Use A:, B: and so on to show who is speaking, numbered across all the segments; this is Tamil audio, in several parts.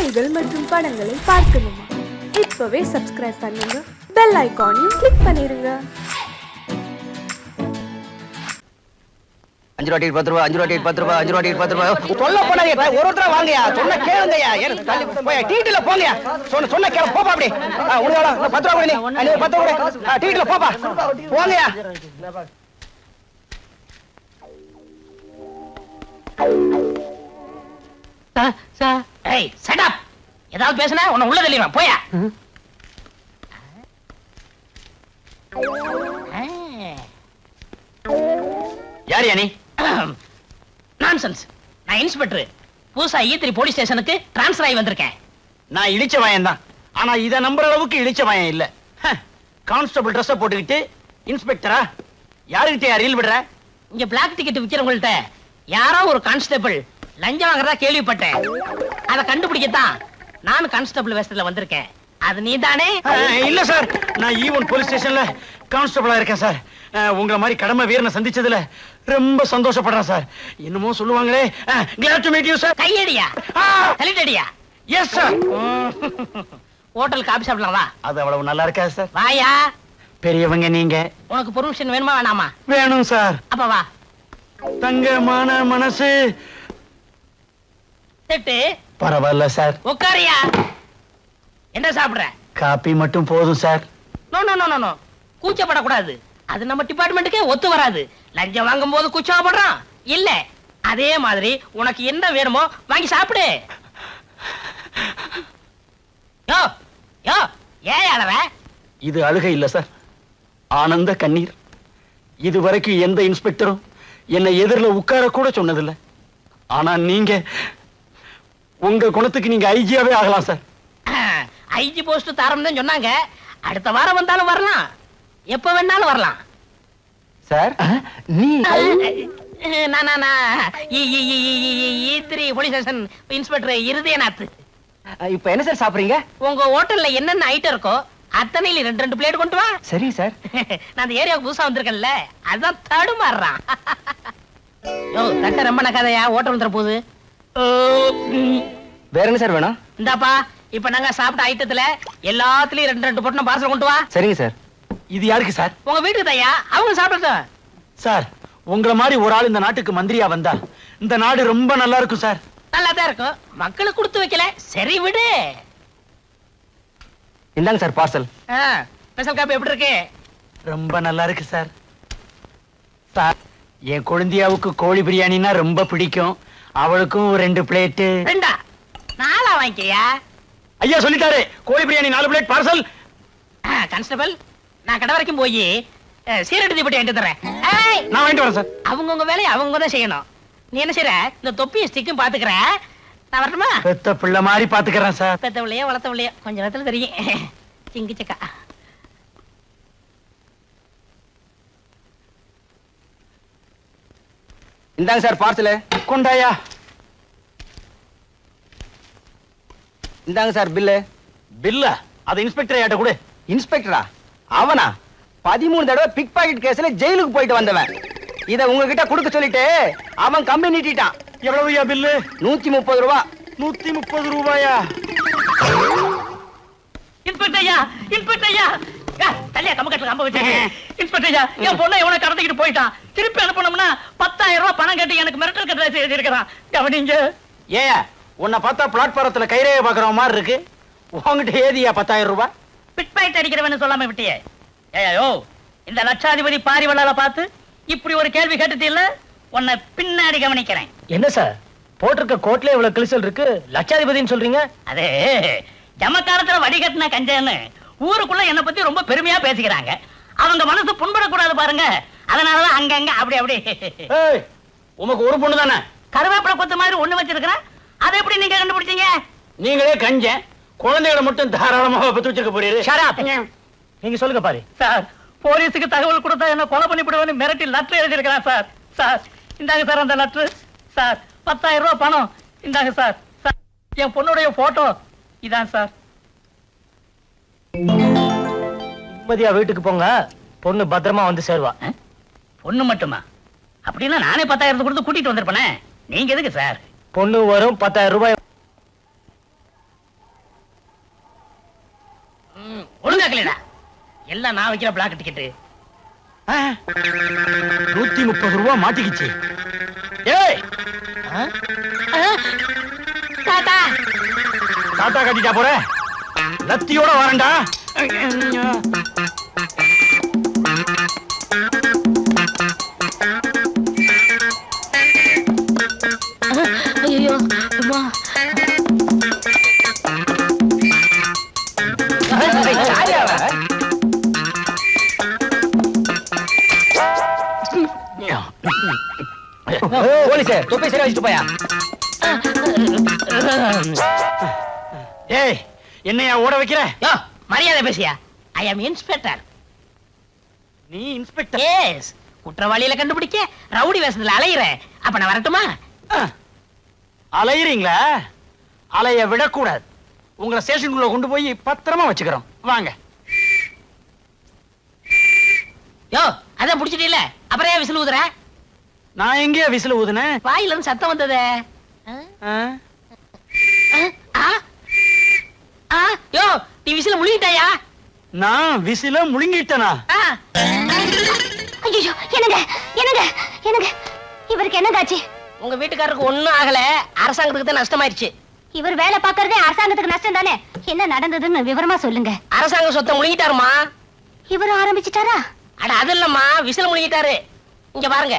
A: செய்திகள் மற்றும் படங்களை பார்க்கணுமா? இப்பவே சப்ஸ்கிரைப் பண்ணுங்க, பெல் ஐகானையும் கிளிக் பண்ணிருங்க.
B: 5 ரூபாய் 10 ரூபாய் 5 ரூபாய் 10 ரூபாய் 5 ரூபாய் 10 ரூபாய் சொல்ல போனாங்க. ஒரு ஒருத்தர வாங்கயா, சொன்ன கேளுங்கயா. ஏன் தள்ளி போய் டீட்டில போங்கயா. சொன்ன கேளு, போப்பா அப்படி. உனக்கு 10 ரூபாய் கொடு, நீ 10 ரூபாய் டீட்டில போப்பா, போங்கயா.
C: சார் ஏய் ஷட் அப். ஏதாவது பேசுனா உன்னை உள்ள தள்ளிடுவேன், போயா.
B: யார் நீ?
C: நான்சென்ஸ். நான் இன்ஸ்பெக்டர். புதுசா ஈத்திரி போலீஸ் ஸ்டேஷனுக்கு டிரான்ஸ்ஃபர் ஆகி வந்திருக்கேன்.
B: நான் இழிச்ச வாயன் தான். ஆனா இத நம்புற அளவுக்கு இழிச்ச வாயன் இல்ல. கான்ஸ்டபிள் ட்ரெஸ் போட்டுக்கிட்டு இன்ஸ்பெக்டரா? யாருகிட்ட ரீல் விடுற?
C: இங்க பிளாக் டிக்கெட் விக்கிறவங்கள்ட்ட யாரோ ஒரு கான்ஸ்டபிள் லஞ்சம் வாங்குறதா கேள்விப்பட்டேன். அதை கண்டுபிடிக்கத்தான் நான் கான்ஸ்டபிள் வேஷத்துல வந்திருக்கேன். அது நீ தானே?
B: இல்ல சார், நான் ஈவன் போலீஸ் ஸ்டேஷன்ல கான்ஸ்டபிளா இருக்கேன் சார். உங்கள மாதிரி கடமை வீரனை சந்திச்சதுல ரொம்ப சந்தோஷப்படுறேன் சார். என்னமோ சொல்லுவாங்களே, glad to meet you sir.
C: கையடியா தள்ளிட்டடியா?
B: Yes sir.
C: ஹோட்டல் காபி சாப்பிடலாம் வா.
B: அது அவ்வளவு நல்லா இருக்கா சார்?
C: வாயா.
B: பெரியவங்க நீங்க.
C: உனக்கு பெர்மிஷன் வேணுமா வேணாமா?
B: வேணும் சார்.
C: அப்ப வா.
B: தங்கமான மனசு.
C: செட்டு
B: பரவாயில்ல சார்.
C: உட்காரியா. என்ன சாப்பிடுற?
B: காபி மட்டும் போதும் sir.
C: No no no no, கூச்சப்படக்கூடாது. அது நம்ம டிபார்ட்மெண்ட்டுக்கே ஒத்து வராது. லஞ்சம் வாங்கும் போது கூச்சப்படுறான் இல்ல. அதே மாதிரி உனக்கு என்ன வேணுமோ வாங்கி சாப்பிடு. யோ யோ, ஏன் அழற?
B: இது அழுகை இல்ல சார், ஆனந்த கண்ணீர். இது வரைக்கும் எந்த இன்ஸ்பெக்டரும் என்னை எதிரில் உட்கார கூட சொன்னதில்லை. ஆனா நீங்க உங்க குணத்துக்கு நீங்க ஐஜியாவே ஆகலாம் சார்.
C: ஐஜி போஸ்ட் தரம் தான் சொன்னாங்க. அடுத்த வாரம் வந்தாலும் வரலாம், எப்ப வேணாலும் வரலாம்
B: சார். நீ
C: போலீஸ் ஸ்டேஷன் இன்ஸ்பெக்டர் இருதயநாத்.
B: இப்ப என்ன சார் சாப்பிடுறீங்க?
C: உங்க ஹோட்டல்ல என்னென்ன ஐட்டம் இருக்கோ அத்தனையில 2 பிளேட் கொண்டு வா.
B: சரி சார்.
C: நான் அந்த ஏரியாவுக்கு புதுசா வந்திருக்கேன்ல, அதான் தடுமாறுறான். யோ தட்ட ரொம்ப நக்காதையா, ஹோட்டல் வந்துற போகுது.
B: வேற என்ன சார் வேணும்?
C: இந்தாப்பா, இப்ப நாங்க சாப்பிட்ட ஐட்டத்துல எல்லாத்துலயும் 2 பொட்டணம் பார்சல் கொண்டு வா.
B: சரிங்க சார். இது யாருக்கு சார்?
C: உங்க வீட்டுக்கு தையா, அவங்க சாப்பிடட்டும்.
B: சார், உங்கள மாதிரி ஒரு ஆள் இந்த நாட்டுக்கு மந்திரியா வந்தா இந்த நாடு ரொம்ப நல்லா இருக்கும் சார்.
C: நல்லா தான் இருக்கும், மக்களுக்கு கொடுத்து வைக்கல. சரி விடு.
B: இந்தாங்க சார் பார்சல்.
C: ஸ்பெஷல் காபி எப்படி இருக்கு?
B: ரொம்ப நல்லா இருக்கு சார். சார், என் குழந்தையாவுக்கு கோழி பிரியாணினா ரொம்ப பிடிக்கும். அவளுக்கும் 2 பிளேட்.
C: 2 4 வாங்கிக்கியா?
B: ஐயா சொல்லிட்டாரு, கோழி பிரியாணி 4 பிளேட் பார்சல்.
C: கான்ஸ்டபிள், நான் கடை வரைக்கும் போய் சீரடி தீப்பெட்டி வாங்கிட்டு தரேன்.
B: நான் வாங்கிட்டு வரேன் சார்.
C: அவங்கவுங்க வேலையை அவங்க தான் செய்யணும். நீ என்ன செய்யற? இந்த தொப்பியும் ஸ்டிக்கும் பாத்துக்கிற. நான் வரட்டுமா?
B: பெத்த பிள்ளை மாதிரி பாத்துக்கிறேன் சார்.
C: பெத்தவளையோ வளர்த்தவளையோ கொஞ்ச நேரத்துல தெரியும். சிங்கி சக்கா.
B: இந்தாங்க சார் பார்சல். கொண்டாயா. இந்தாங்க சார் பில்லு. பில்லா? அது இன்ஸ்பெக்டர் யாட்ட கொடு. இன்ஸ்பெக்டரா? அவனா? 13 தடவை பிக் பாக்கெட் கேஸ்ல ஜெயிலுக்கு போயிட்டு வந்தவன். இத உங்ககிட்ட கொடுக்க சொல்லிட்டு அவன் கம்பி நீட்டிட்டான். எவ்வளவுயா பில்லு? 130 ரூபாய். 130 ரூபாயா?
C: இன்ஸ்பெக்டர் ஐயா, இன்ஸ்பெக்டர் ஐயா. தள்ளியா கம்பக்கட்டுல கம்ப வச்சு. இன்ஸ்பெக்டர் ஐயா, என் பொண்ணை எவனை கடத்திக்கிட்டு போயிட்டான். திருப்பி அனுப்பணும்னா 10,000 ரூபாய் பணம் கட்டி எனக்கு மிரட்டல் கட்டளை எழுதியிருக்கிறான். கவனிங்க.
B: ஏன் உன்னை பார்த்தா பிளாட்பாரத்துல கைரேகை பாக்குற மாதிரி இருக்கு. உங்ககிட்ட ஏதியா 10,000 ரூபாய்?
C: பிட் பாயிண்ட் அடிக்கிறவன்னு சொல்லாம விட்டியே. ஏயோ, இந்த லட்சாதிபதி பாரிவளால பார்த்து இப்படி ஒரு கேள்வி கேட்டுட்டு இல்ல, உன்னை பின்னாடி கவனிக்கிறேன்.
D: என்ன சார், போட்டிருக்க கோட்ல இவ்வளவு கிழிசல் இருக்கு, லட்சாதிபதினு சொல்றீங்க?
C: அதே ஜமக்காலத்துல வடிகட்டின கஞ்சன்னு ஊருக்குள்ள என்ன பத்தி ரொம்ப பெருமையா பேசிக்கிறாங்க. அவங்க மனசு புண்படக்கூடாது பாருங்க, அதனாலதான் அங்கங்க அப்படி அப்படி.
B: உமக்கு ஒரு பொண்ணு தானே?
C: கருவேப்பிலை கொத்து மாதிரி ஒண்ணு வச்சிருக்கிறேன். அதை எப்படி நீங்க கண்டுபிடிச்சீங்க?
B: நீங்களே கஞ்ச குழந்தைகளை மட்டும் தாராளமாக பத்து வச்சிருக்க போறீங்க.
D: நீங்க சொல்லுங்க பாரு.
C: சார், போலீஸுக்கு தகவல் கொடுத்தா என்ன கொலை பண்ணிவிடுவேன்னு மிரட்டி லெட்டர் எழுதியிருக்கிறேன் சார். சார் இந்தாங்க சார் அந்த லெட்டர். சார் 10,000 ரூபாய் பணம் இந்தாங்க சார். சார், என் பொண்ணுடைய போட்டோ இதான் சார்.
D: நிம்மதியா வீட்டுக்கு போங்க, பொண்ணு பத்திரமா வந்து சேருவா.
C: பொண்ணு மட்டுமா? அப்படின்னா நானே 10,000 கொடுத்து கூட்டிட்டு வந்திருப்பேனே. நீங்க எதுக்கு சார்?
D: பொண்ணு வரும், 10,000 ரூபாய்.
C: நக்கலடா. எல்லாம் நான் வைக்கிற பிளாக் டிக்கெட்.
B: 130 ரூபா மாட்டிக்கிச்சு. ஏய்
C: தாத்தா
B: டாட்டா கட்டிட்டா போற, லத்தியோட வரேன்டா.
C: ஐயோ அம்மா.
B: போலீஸ் தொப்பை சரியா வச்சுட்டு போயா. ஏய் என்னையா ஓட வைக்கிற?
C: யோ மரியாதை பேசியா. ஐ அம் இன்ஸ்பெக்டர்.
B: நீ இன்ஸ்பெக்டர்?
C: எஸ். குற்றவாளியில கண்டுபிடிக்க ரவுடி வேஷத்துல அலையிறேன். அப்ப நான் வரட்டுமா?
B: அலையிறீங்களா? அலைய விடக்கூடாது. உங்களை ஸ்டேஷனுக்குள்ள கொண்டு போய் பத்திரமா வச்சுக்கிறோம். வாங்க.
C: யோ அதான் புடிச்சிட்டீல, அப்புறம் ஏன் விசில் ஊதுற?
B: நான் எங்கேயா விசில் ஊதுனேன்?
C: வாயில இருந்து சத்தம் வந்ததே. யோ நீ விசில முழுங்கிட்டாயா?
B: நான் விசில முழுங்கிட்டனா?
E: ஐயோ என்னங்க என்னங்க என்னங்க இவருக்கு என்னங்க ஆச்சு?
C: உங்க வீட்டுக்காரருக்கு ஒண்ணும் ஆகல, அரசாங்கத்துக்கு தான் நஷ்டமாயிருச்சு.
E: இவர் வேலை பார்க்கறதே அரசாங்கத்துக்கு நஷ்டம் தானே. என்ன நடந்ததுன்னு விவரமா சொல்லுங்க.
C: அரசாங்க சொத்தை முழுங்கிட்டாருமா.
E: இவர் ஆரம்பிச்சிட்டாரா?
C: அட அது இல்லம்மா, விசில முழுங்கிட்டாரு. இங்க பாருங்க.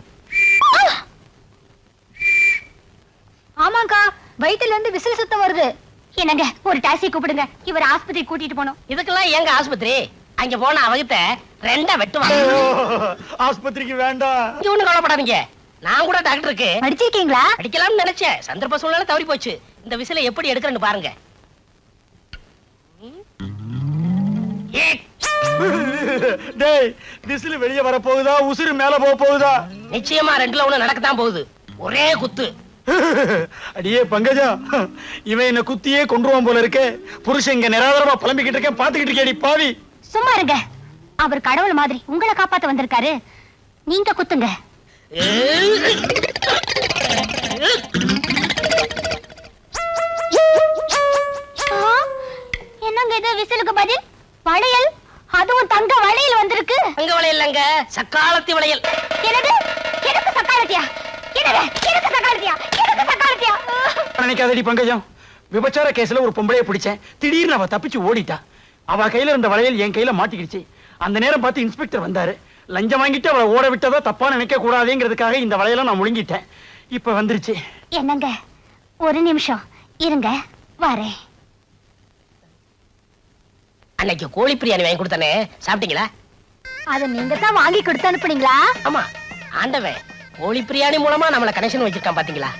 E: ஆமாங்கா, வயித்துல இருந்து விசில் சத்தம் வருது. என்னங்க ஒரு டாக்ஸி கூப்பிடுங்க, இவர் ஆஸ்பத்திரி கூட்டிட்டு போனோம்.
C: இதுக்கெல்லாம் எங்க ஆஸ்பத்திரி? அங்க போன அவகிட்ட ரெண்டா வெட்டுவாங்க.
B: ஆஸ்பத்திரிக்கு வேண்டாம்.
C: இங்க ஒண்ணும் கவலைப்படாதீங்க, நான் கூட டாக்டருக்கு
E: படிச்சிருக்கீங்களா?
C: அடிக்கலாம்னு நினைச்சேன். சந்தர்ப்ப சூழ்நிலை தவறி போச்சு. இந்த விசில எப்படி எடுக்கிறேன்னு பாருங்க.
B: டேய் விசில் வெளிய வர போகுதா, உசுறு மேல போக போகுதா?
C: நிச்சயமா ரெண்டுல ஒண்ணு நடக்கத்தான் போகுது. ஒரே குத்து.
B: அடியே பங்கஜா, இவன் என்ன குத்தியே கொன்றுவான் போல இருக்கே. புருஷன் இங்க நிராதரமா புலம்பிக்கிட்டு இருக்கேன், பாத்துக்கிட்டு இருக்கேடி பாவி.
E: சும்மா இருங்க, அவர் கடவுள் மாதிரி உங்களை காப்பாத்த வந்திருக்காரு. நீங்க குத்துங்க. என்னங்க இது விசிலுக்கு பதில்? வளையல், அதுவும் தங்க வளையல் வந்திருக்கு.
C: தங்க வளையல் இல்லங்க, சக்காலத்தி வளையல்.
E: என்னது? எனக்கு சக்காலத்தியா? என்னது? எனக்கு சக்காலத்தியா? எனக்கு சக்காலத்தியா?
B: நினைக்காதடி பங்கஜம், விபச்சார கேஸ்ல ஒரு பொம்பளைய பிடிச்சேன். திடீர்னு அவ தப்பிச்சு ஓடிட்டா. அவ கையில இருந்த வளையல் என் கையில மாட்டிக்கிடுச்சு. அந்த நேரம் பார்த்து இன்ஸ்பெக்டர் வந்தாரு. லஞ்சம் வாங்கிட்டு அவளை ஓட விட்டதா தப்பா நினைக்க கூடாதுங்கிறதுக்காக இந்த வளையல நான் முழுங்கிட்டேன். இப்ப வந்துருச்சு.
E: என்னங்க ஒரு நிமிஷம் இருங்க, வரேன்.
C: அன்னைக்கு கோழி பிரியாணி வாங்கி கொடுத்தானே, சாப்பிட்டீங்களா?
E: அத நீங்க தான் வாங்கி கொடுத்து அனுப்புனீங்களா?
C: ஆமா, ஆண்டவன் கோழி பிரியாணி மூலமா நம்மள கனெக்ஷன் வச்சிருக்கான் பாத்தீங்களா?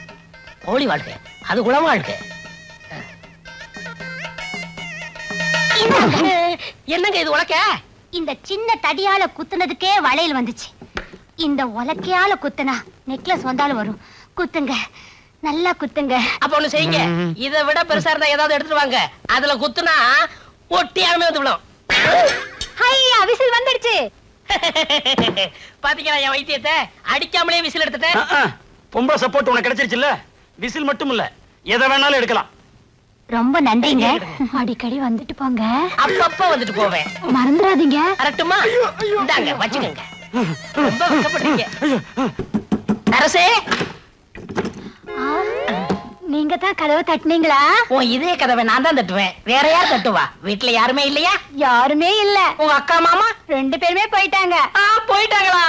C: கோழி வாழ்க்கை அது குளம் வாழ்க்கை. என்னங்க இது உலக்க?
E: இந்த சின்ன தடியால குத்துனதுக்கே வளையல் வந்துச்சு. இந்த உலக்கையால குத்துனா நெக்லஸ் வந்தாலும் வரும். குத்துங்க, நல்லா குத்துங்க.
C: அப்ப ஒண்ணு செய்யுங்க, இதை விட பெருசா இருந்தா ஏதாவது எடுத்துட்டு வாங்க. அதுல குத்துனா ஒட்டியாமே வந்து விடும்.
E: ஹையா, விசில் வந்துடுச்சு.
C: பாத்தீங்களா என் வைத்தியத்தை? அடிக்காமலே விசில் எடுத்துட்டேன்.
B: பொம்பளை சப்போர்ட் உனக்கு கிடைச்சிருச்சுல்ல. விசில் மட்டும் இல்ல, எதை வேணாலும் எடுக்கலாம்.
E: ரொம்ப நன்றிங்க. அடிக்கடி வந்துட்டு போங்க.
C: அப்பப்ப வந்துட்டு போவேன்,
E: மறந்துடாதீங்க.
C: கரெக்ட்டுமா? இந்தாங்க வச்சுக்கோங்க. ரொம்ப வெட்கப்பட்டீங்க. அரசே,
E: நீங்க தான் கதவை தட்டுனீங்களா?
C: உன் இதே கதவை நான் தான் தட்டுவேன், வேற யார் தட்டுவா? வீட்டுல யாருமே இல்லையா?
E: யாருமே இல்ல.
C: உங்க அக்கா மாமா
E: 2 பேருமே போயிட்டாங்க.
C: போயிட்டாங்களா?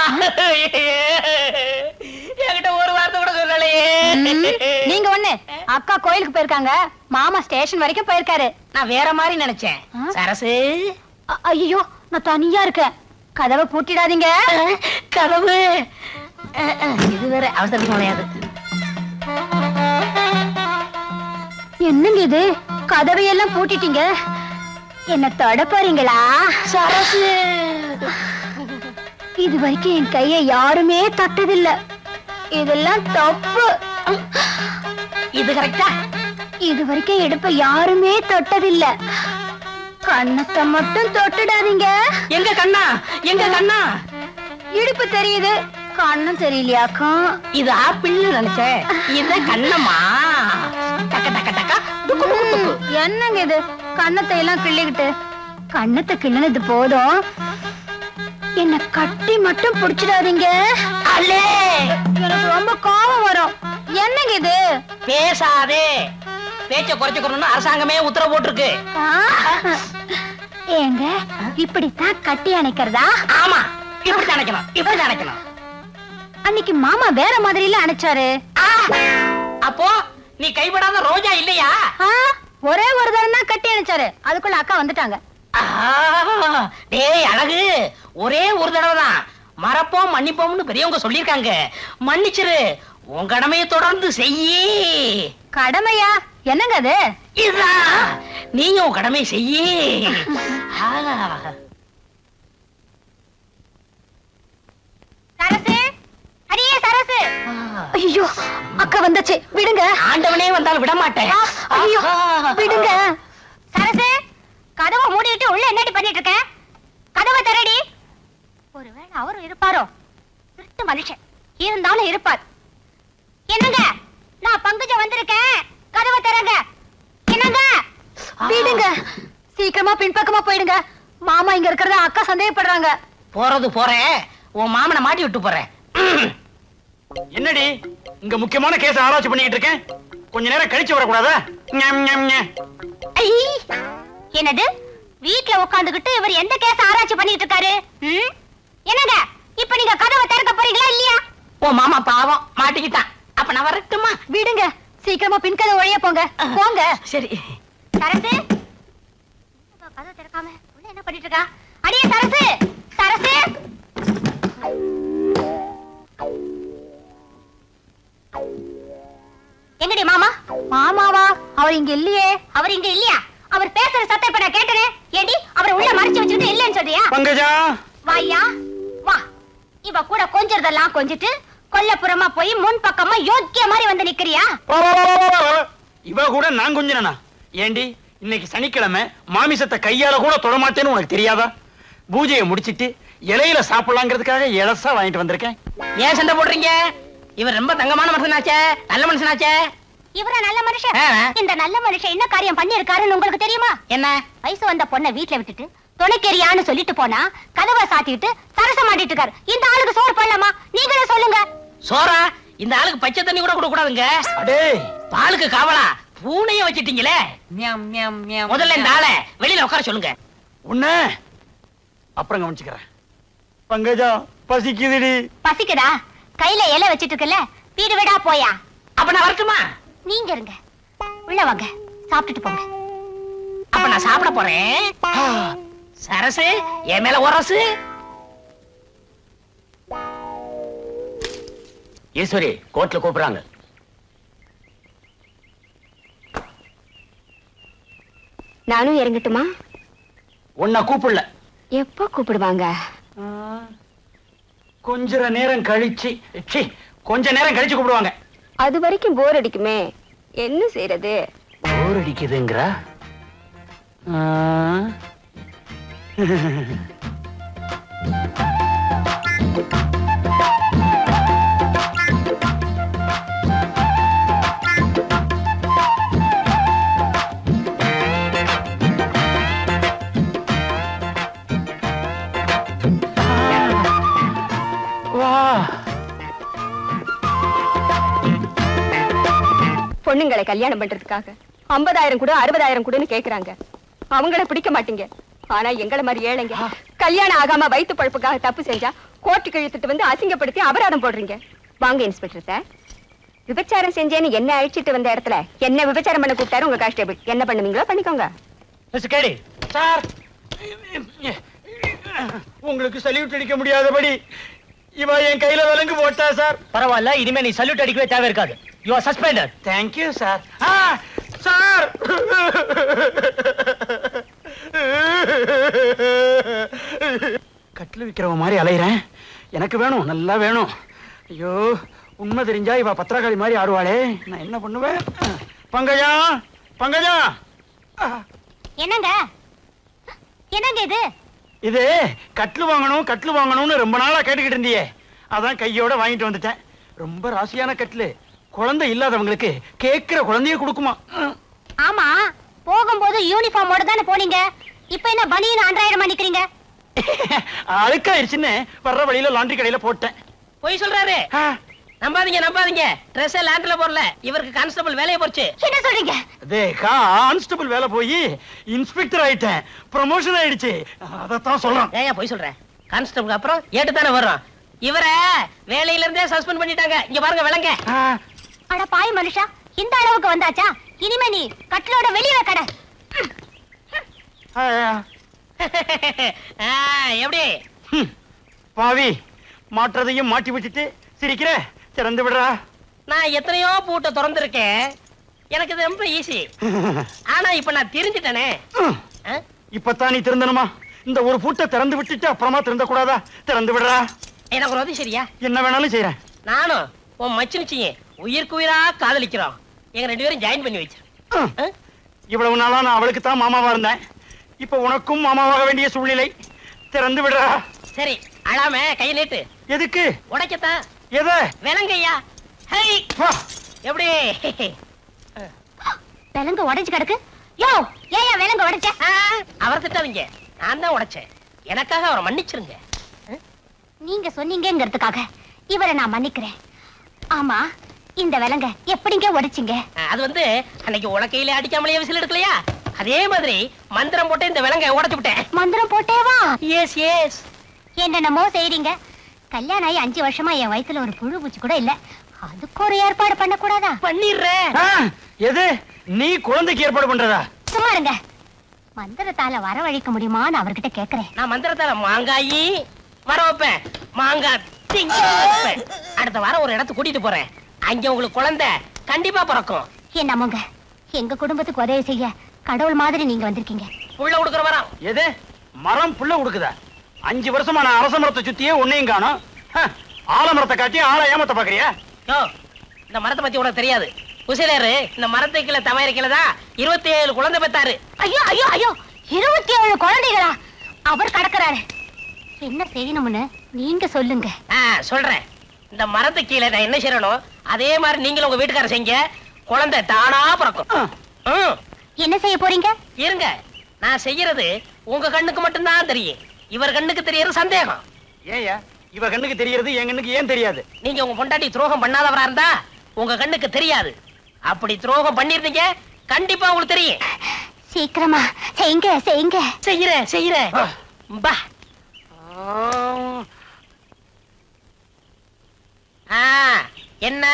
C: என்கிட்ட ஒரு வார்த்தை கூட சொல்லலையே.
E: நீங்க ஒண்ணு, அக்கா கோயிலுக்கு போயிருக்காங்க, மாமா ஸ்டேஷன் வரைக்கும் போயிருக்காரு.
C: நான் வேற மாதிரி நினைச்சேன். சரசு,
E: ஐயோ நான் தனியா இருக்கேன், கதவை பூட்டிடாதீங்க.
C: கதவு இது வேற அவசரத்துக்கு நுழையாது.
E: என்னங்க இது, கதவையெல்லாம் பூட்டிட்டீங்க, என்ன தொட போறீங்களா?
C: சரசு,
E: இது வரைக்கும் என் கையை யாருமே தொட்டதில்ல, இதெல்லாம் தப்பு.
C: இது கரெக்டா?
E: இது வரைக்கும் இடுப்ப யாருமே தொட்டதில்ல, கண்ணத்தை மட்டும் தொட்டுடாதீங்க.
C: எங்க கண்ணா, எங்க கண்ணா?
E: இடுப்பு தெரியுது, கண்ணும் தெரியலையாக்கா?
C: இது ஆப்பிள்னு நினைச்சேன், இது கண்ணம்மா. டக்க டக்க டக்க டுக்கு டுக்கு டுக்கு.
E: என்னங்க இது, கண்ணத்தை எல்லாம் கிள்ளிக்கிட்டு கண்ணத்தை கிள்ளனது போதும், என்ன கட்டி மட்டும் புடிச்சிடாதீங்க.
C: அல்லே
E: எனக்கு ரொம்ப கோபம் வரும். என்னங்க இது?
C: பேசாதே, பேச்ச குறைச்சுக்கணும்னு அரசாங்கமே உத்தரவு போட்டிருக்கு.
E: ஆ? ஏங்க இப்படித்தான் கட்டி அணைக்கிறதா?
C: ஆமா, இப்படி நினைக்கணும், இப்படி நினைக்கணும்.
E: அன்னைக்கு மாமா வேற மாதிரில அணைச்சாரு.
C: அப்போ நீ கைவிடாத ரோஜா இல்லையா?
E: ஆ, ஒரே ஒரு தரம் தான் கட்டி அணைச்சாரு, அதுக்குள்ள அக்கா வந்துட்டாங்க.
C: டேய் அழகு, ஒரே ஒரு தடவை தான் மறப்போம் மன்னிப்போம்னு பெரியவங்க சொல்லிருக்காங்க. மன்னிச்சிரு, உன் கடமையை தொடர்ந்து செய்யி.
E: கடமையா? என்னங்க அது?
C: இதுதான், நீயும் உன் கடமையை செய்யி.
E: சரசு, அடியே சரசு. ஐயோ, அக்கா வந்துச்சு, விடுங்க.
C: ஆண்டவனே வந்தாலும் விட மாட்டேன்.
E: ஐயோ, விடுங்க. சரசு, கதவை மூடிட்டு உள்ள என்னடி பண்ணிட்டு இருக்க? கதவை திறடி. ஒருவேளை அவரும் இருப்பாரோ? திருட்டு மனுஷன் இருந்தாலும் இருப்பார். என்னங்க, நான் பங்குஜ வந்திருக்கேன், கதவை திறங்க. என்னங்க? விடுங்க, சீக்கிரமா பின்பக்கமா போயிடுங்க. மாமா இங்க இருக்கிறத அக்கா சந்தேகப்படுறாங்க.
C: போறது போறேன், உன் மாமனை மாட்டி விட்டு போறேன்.
B: என்னடி இங்க முக்கியமான கேஸ் ஆராய்ச்சி பண்ணிட்டு இருக்கேன், கொஞ்ச நேரம் கழிச்சு வரக்கூடாதா?
E: ஐ, என்னது? வீட்ல உட்கார்ந்துகிட்டு இவர் எந்த கேஸ் ஆராய்ச்சி பண்ணிட்டு இருக்காரு? என்னங்க, இப்ப நீங்க கதவை திறக்க போறீங்களா இல்லையா?
C: உன் மாமா பாவம் மாட்டிக்கிட்டான். அப்ப நான் வரட்டுமா?
E: விடுங்க, சீக்கிரமா பின்கதை ஒழிய போங்க. போங்க.
C: சரி.
E: சரசு, கதவை திறக்காம உள்ள என்ன பண்ணிட்டு இருக்கா? அடியே சரசு, சரசு. எங்கடி மாமா? மாமாவா? அவர் இங்க இல்லையே. அவர் இங்க இல்லையா? அவர் பேசுற சத்தம் இப்ப நான் கேட்டனே. ஏடி, அவரை உள்ள மறைச்சு வச்சிட்டு இல்லன்னு சொல்றியா?
B: பங்கஜா,
E: வாயா வா. இவ கூட கொஞ்சறதெல்லாம் கொஞ்சிட்டு கொல்லப்புறமா போய் முன் பக்கமா யோக்கிய மாதிரி வந்து நிக்கிறியா?
B: இவ கூட நான் கொஞ்சனா? ஏண்டி, இன்னைக்கு சனிக்கிழமை, மாமிசத்தை கையால கூட தொடமாட்டேன்னு உனக்கு தெரியாதா? பூஜையை முடிச்சிட்டு இலையில சாப்பிடலாங்கிறதுக்காக இலசா வாங்கிட்டு வந்திருக்கேன்.
C: ஏன் சண்டை போடுறீங்க? இவர் ரொம்ப தங்கமான மனுஷனாச்சே, நல்ல மனுஷனாச்சே.
E: இவரா நல்ல மனுஷன்?
C: ஆ.
E: இந்த நல்ல மனுஷன் என்ன காரியம் பண்ணிருக்காருன்னு உங்களுக்கு தெரியுமா?
C: என்ன?
E: வயசு வந்த பொண்ணை வீட்ல விட்டுட்டு துணைக்கெரியான்னு சொல்லிட்டு போனா கதவை சாத்திட்டு சரசம் மாட்டிட்டு இருக்காரு. இந்த ஆளுக்கு சோறு போடலாமா? நீங்களே சொல்லுங்க.
C: சோரா? இந்த ஆளுக்கு பச்சை தண்ணி கூட கொடுக்க கூடாதுங்க.
B: அடே,
C: பாலுக்கு காவலா பூனைய வச்சிட்டீங்களே. முதல்ல இந்த ஆளை வெளியில உட்கார சொல்லுங்க.
B: உன்ன அப்புறம் கவனிச்சுக்கிறேன். பங்கஜா, பசிக்குதுடி.
E: பசிக்குதா? கையில இலை வச்சிட்டு இருக்கல, வீடு வீடா போயா.
C: அப்ப நான் வரட்டுமா?
E: நீங்க இருங்க, உள்ள வாங்க, சாப்பிட்டுட்டு போங்க.
C: அப்ப நான் சாப்பிட போறேன். சரசு, என் மேல உரசு.
B: ஈஸ்வரி, கோர்ட்ல கூப்பிடுறாங்க.
E: நானும் இறங்கட்டுமா?
B: உன்னை கூப்பிடல.
E: எப்போ கூப்பிடுவாங்க?
B: கொஞ்ச நேரம் கழிச்சு, கொஞ்ச நேரம் கழிச்சு கூப்பிடுவாங்க.
E: அது வரைக்கும் போர் அடிக்குமே, என்ன செய்யறது?
B: போர் அடிக்குதுங்கறா?
F: பொண்ணுங்களை கல்யாணம் பண்றதுக்காக 50,000 கூட 60,000 கூடன்னு கேக்குறாங்க. அவங்கள பிடிக்க மாட்டீங்க. ஆனா எங்களை மாதிரி ஏழைங்க கல்யாணம் ஆகாம வயிற்று பழப்புக்காக தப்பு செஞ்சா கோர்ட்டுக்கு இழுத்துட்டு வந்து அசிங்கப்படுத்தி அபராதம் போடுறீங்க. வாங்க இன்ஸ்பெக்டர் சார், விபச்சாரம் செஞ்சேன்னு என்ன அழிச்சிட்டு வந்த இடத்துல என்ன விபச்சாரம் பண்ண கூப்பிட்டாரு உங்க கான்ஸ்டேபிள். என்ன பண்ணுவீங்களோ பண்ணிக்கோங்க.
B: சார், உங்களுக்கு சல்யூட் அடிக்க முடியாதபடி இவ என் கையில விலங்கு போட்டா சார்.
D: பரவாயில்ல, இனிமே நீ சல்யூட் அடிக்கவே தேவை இருக்காது. You are suspended.
B: Thank you sir. Sir, கட்டில் விக்கிறவ மாதிரி அலையிறேன். எனக்கு வேணும், நல்லா வேணும். ஐயோ, உண்மை தெரிஞ்சா இவ பத்திரகாளி மாதிரி ஆடுவாளே, நான் என்ன பண்ணுவேன்? பங்கஜா, பங்கஜா.
E: என்னங்க, என்னங்க இது?
B: இது கட்லு வாங்கணும், கட்லு வாங்கணும்னு ரொம்ப நாளா கேட்டுக்கிட்டு இருந்தியே, அதான் கையோட வாங்கிட்டு வந்துட்டேன். ரொம்ப ராசியான கட்லு, குழந்தை இல்லாதவங்களுக்கு கேட்கிற குழந்தைய கொடுக்குமா.
E: ஆமா, போகும்போது யூனிஃபார்மோட தானே போனீங்க. இப்ப என்ன பனியன் 2000 நிக்கிறீங்க?
B: அழுக்காயிருச்சுன்னு வர்ற வழியில லாண்டரி கடையில போட்டேன்.
C: போய் சொல்றாரு.
B: ஆ,
C: நம்பாதீங்க ட்ரெஸ் லேண்ட்ல போடல, இவருக்கு கான்ஸ்டபிள் வேலையை போச்சு.
E: என்ன சொல்றீங்க?
B: அதே கான்ஸ்டபிள் வேலை போய் இன்ஸ்பெக்டர் ஆயிட்டேன், ப்ரமோஷன் ஆயிடுச்சு. அதத்தான் சொல்றேன்.
C: ஏன் போய் சொல்றேன்? கான்ஸ்டபிள் அப்புறம் ஏட்டு தானே வரும். இவரை வேலையில இருந்தே சஸ்பெண்ட் பண்ணிட்டாங்க. இங்க பாருங்க விலங்க.
B: ஆ,
E: அட பாய் மனுஷா, இந்த அளவுக்கு வந்தாச்சா? இனிமே நீ கட்டிலோட வெளியில கடை.
B: ஆ,
C: எப்படி
B: பாவி, மாற்றதையும் மாட்டி விட்டுட்டு சிரிக்கிற. திறந்து விடுறா.
C: நான் எத்தனையோ பூட்டை திறந்திருக்கேன், எனக்கு இது ரொம்ப ஈஸி. ஆனா இப்ப நான் தெரிஞ்சுட்டேனே.
B: இப்பதான் நீ திறந்தனுமா? இந்த ஒரு பூட்டை திறந்து விட்டுட்டு அப்புறமா திறந்த கூடாதா? திறந்து விடுறா.
C: எனக்கு ஒரு உதவி சரியா?
B: என்ன வேணாலும் செய்யறேன்.
C: நானும் உன் மச்சினிச்சிங்க உயிருக்கு உயிரா காதலிக்கிறோம். எங்க 2 பேரும் ஜாயின் பண்ணி வச்சிரு.
B: இவ்வளவு நாளா நான் அவளுக்கு தான் மாமாவா இருந்தேன். இப்ப உனக்கும் மாமாவாக வேண்டிய சூழ்நிலை. திறந்து விடுறா.
C: சரி, அழாம கையை நீட்டு.
B: எதுக்கு?
C: உடைக்கத்தான்.
B: எதை?
C: விலங்கையா. ஹை,
B: வா.
C: எப்படி?
E: விலங்கு உடைஞ்சு கிடக்கு. யோ, ஏன் விலங்கு உடைச்ச?
C: அவரை திட்டாதீங்க, நான் தான் உடைச்சேன். எனக்காக அவரை மன்னிச்சிருங்க.
E: நீங்க சொன்னீங்கிறதுக்காக இவரை நான் மன்னிக்கிறேன். ஆமா, இந்த விலங்க எப்படிங்க உடைச்சிங்க?
C: அது வந்து அன்னைக்கு உலக்கையில அடிக்காமலேயே விசில் எடுக்கலையா, அதே மாதிரி மந்திரம் போட்டு இந்த விலங்கை உடைச்சு விட்டேன்.
E: மந்திரம் போட்டேவா?
C: S S.
E: என்னென்னமோ செய்றீங்க. கல்யாணம் ஆகி 5 வருஷமா என் வயித்துல ஒரு புழு பூச்சி கூட இல்ல. அதுக்கு ஒரு ஏற்பாடு பண்ண கூடாதா?
C: பண்ணிடுறேன்.
B: எது? நீ குழந்தைக்கு ஏற்பாடு பண்றதா?
E: சும்மா இருங்க. மந்திரத்தால வரவழைக்க முடியுமான்னு அவர்கிட்ட கேக்குறேன்.
C: நான் மந்திரத்தால மாங்காயி வர வைப்பேன், மாங்காய் திங்க வைப்பேன். அடுத்த வாரம் ஒரு இடத்துக்கு கூட்டிட்டு போறேன். அங்க உங்களுக்கு குழந்தை கண்டிப்பா பிறக்கும்.
E: என்னமோங்க, எங்க குடும்பத்துக்கு உதவி செய்ய கடவுள் மாதிரி நீங்க வந்திருக்கீங்க.
C: புள்ள கொடுக்குற வரம்.
B: எது? மரம் புள்ள கொடுக்குதா? 5 வருஷமா நான் அரச மரத்தை சுத்தியே உன்னையும் காணோம். ஆலமரத்தை காட்டி ஆளை ஏமாத்த பாக்குறியா?
C: யோ, இந்த மரத்தை பத்தி உனக்கு தெரியாது. குசிலேரு இந்த மரத்துக்கு கீழே தமையரைக்கலதான் 27 குழந்தை பெத்தாரு.
E: ஐயோ ஐயோ ஐயோ, 27 குழந்தைகளா? அவர் கடக்குறாரு. என்ன செய்யணும்னு நீங்க சொல்லுங்க.
C: சொல்றேன். இந்த மரத்துக்கு கீழே நான் என்ன செய்யணும் அதே மாதிரி நீங்களும் உங்க வீட்டுக்கார செய்யுங்க. குழந்தை தானா பிறக்கும்.
E: என்ன செய்ய போறீங்க?
C: இருங்க, நான் செய்யறது உங்க கண்ணுக்கு மட்டும்தான் தெரியும். இவர் கண்ணுக்கு தெரியறது சந்தேகம்.
B: ஏயா இவ கண்ணுக்கு தெரியறது என் கண்ணுக்கு ஏன் தெரியாது?
C: நீங்க உங்க பொண்டாட்டி துரோகம் பண்ணாதவரா இருந்தா உங்க கண்ணுக்கு தெரியாது. அப்படி துரோகம் பண்ணிருந்தீங்க கண்டிப்பா உங்களுக்கு தெரியும்.
E: சீக்கிரமா செய்யுங்க செய்யுங்க.
C: செய்யறேன். பா. என்ன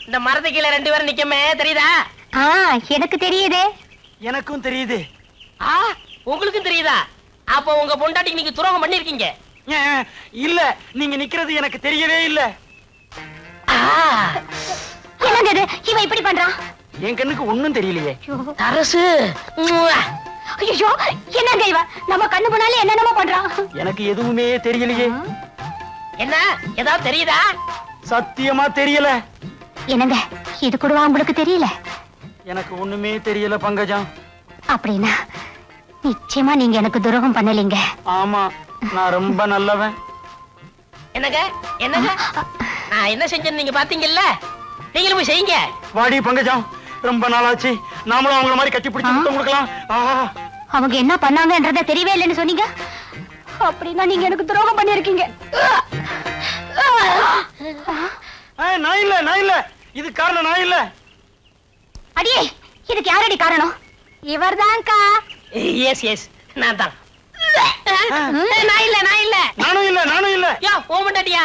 C: இந்த மரத்துக்கு கீழே 2 பேரும் நிக்கமே தெரியுதா?
E: எனக்கு தெரியுதே.
B: எனக்கும் தெரியுது.
C: உங்களுக்கும் தெரியுதா? அப்ப உங்க பொண்டாட்டிக்கு நீங்க துரோகம் பண்ணிருக்கீங்க.
B: இல்ல, நீங்க நிக்கிறது எனக்கு தெரியவே இல்ல.
E: என்னங்க இது? இவன் இப்படி பண்றான்.
B: என் கண்ணுக்கு ஒண்ணும் தெரியலையே.
C: அரசு.
E: ஐயோ, என்னங்க இவன் நம்ம கண்ணு முன்னாலே என்னென்னமோ பண்றான்.
B: எனக்கு எதுவுமே தெரியலையே.
C: என்ன ஏதாவது தெரியுதா?
B: சத்தியமா தெரியல.
E: என்னங்க இது கூடவா உங்களுக்கு தெரியல?
B: எனக்கு ஒண்ணுமே தெரியல பங்கஜம்.
E: அப்படின்னா நிச்சயமா நீங்க எனக்கு துரோகம் பண்ணலீங்க.
B: ஆமா, நான் ரொம்ப நல்லவன்.
C: என்னங்க நான் என்ன செஞ்சேன்னு நீங்க பாத்தீங்கல்ல, நீங்களும் போய் செய்யுங்க.
B: வாடி பங்கஜம், ரொம்ப நாளாச்சு. நாமளும் அவங்கள மாதிரி கட்டி பிடிச்சு முத்தம் கொடுக்கலாம்.
E: அவங்க என்ன பண்ணாங்கன்றத தெரியவே இல்லைன்னு சொன்னீங்க. அப்படின்னா நீங்க எனக்கு துரோகம் பண்ணிருக்கீங்க.
B: நான் இல்ல இது காரணம் நான் இல்ல.
E: அடியே, இதுக்கு யாரடி காரணம்? இவர்தான்க்கா.
C: எஸ் நான் தான். நான் இல்ல
B: நானும் இல்ல.
C: யோ, ஓ பொண்டாட்டியா?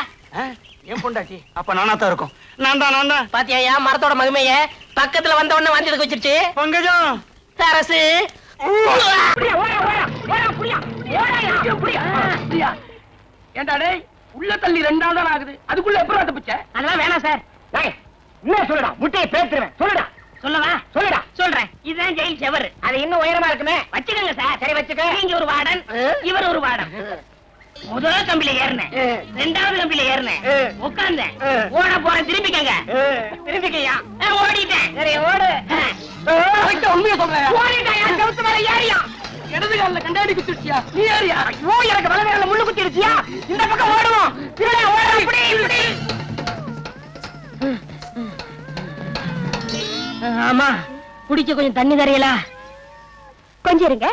B: என் பொண்டாட்டி. அப்ப நானா தான் இருக்கும். நான் தான்.
C: பாத்தியா மரத்தோட மகிமைய? பக்கத்துல வந்த உடனே வாந்தி எடுக்க வச்சிருச்சு.
B: பங்கஜம்,
C: அரசு.
D: ஏண்டா டேய், உள்ள தள்ளி 2 நாள் ஆகுது, அதுக்குள்ள எப்பறம் தப்பிச்ச?
C: அதெல்லாம் வேணாம் சார்.
D: என்ன சொல்லுடா, முட்டையை பேத்துறேன். சொல்லுடா.
C: சொல்றேன். இதுதான் ஜெயில் செவர். அது இன்னும் உயரமா இருக்குமே. வச்சுக்கோங்க சார். சரி வச்சுக்க. நீங்க ஒரு வார்டன், இவர் ஒரு வார்டன். முதல் கம்பியில ஏறினேன், 2வது கம்பியில ஏறினேன், உட்கார்ந்தேன், ஓட போறேன். திரும்பிக்கையா? ஓடிட்டேன். சரி ஓடு.
D: உண்மையை சொல்றேன்.
C: ஓடிட்டாயா? செவுத்து மேல ஏறியா?
D: இடது காலில் கண்டாடி குத்திடுச்சியா? நீ ஏறியா? ஐயோ, எனக்கு வலது காலில் முள்ளு குத்திடுச்சியா? இந்த பக்கம் ஓடுவோம்.
C: இப்படி. ஆமா, குடிக்க கொஞ்சம் தண்ணி தரையலா?
E: கொஞ்சம் இருங்க.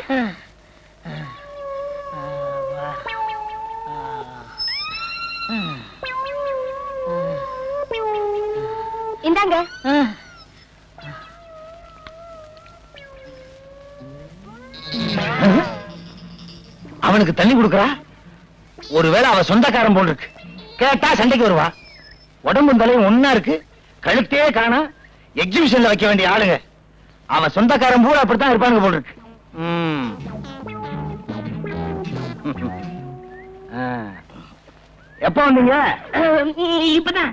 E: இந்தாங்க.
B: அவனுக்கு தண்ணி கொடுக்கறா? ஒருவேளை அவ சொந்தக்காரன் போல் இருக்கு. கேட்டா சண்டைக்கு வருவா. உடம்பு தலையும் ஒன்னா இருக்கு, கழுத்தே காணா. எக்ஸிபிஷன்ல வைக்க வேண்டிய ஆளுங்க. அவன் சொந்தக்காரன் பூரா அப்படித்தான் இருப்பானுங்க போல் இருக்கு. எப்ப வந்தீங்க?
D: இப்பதான்.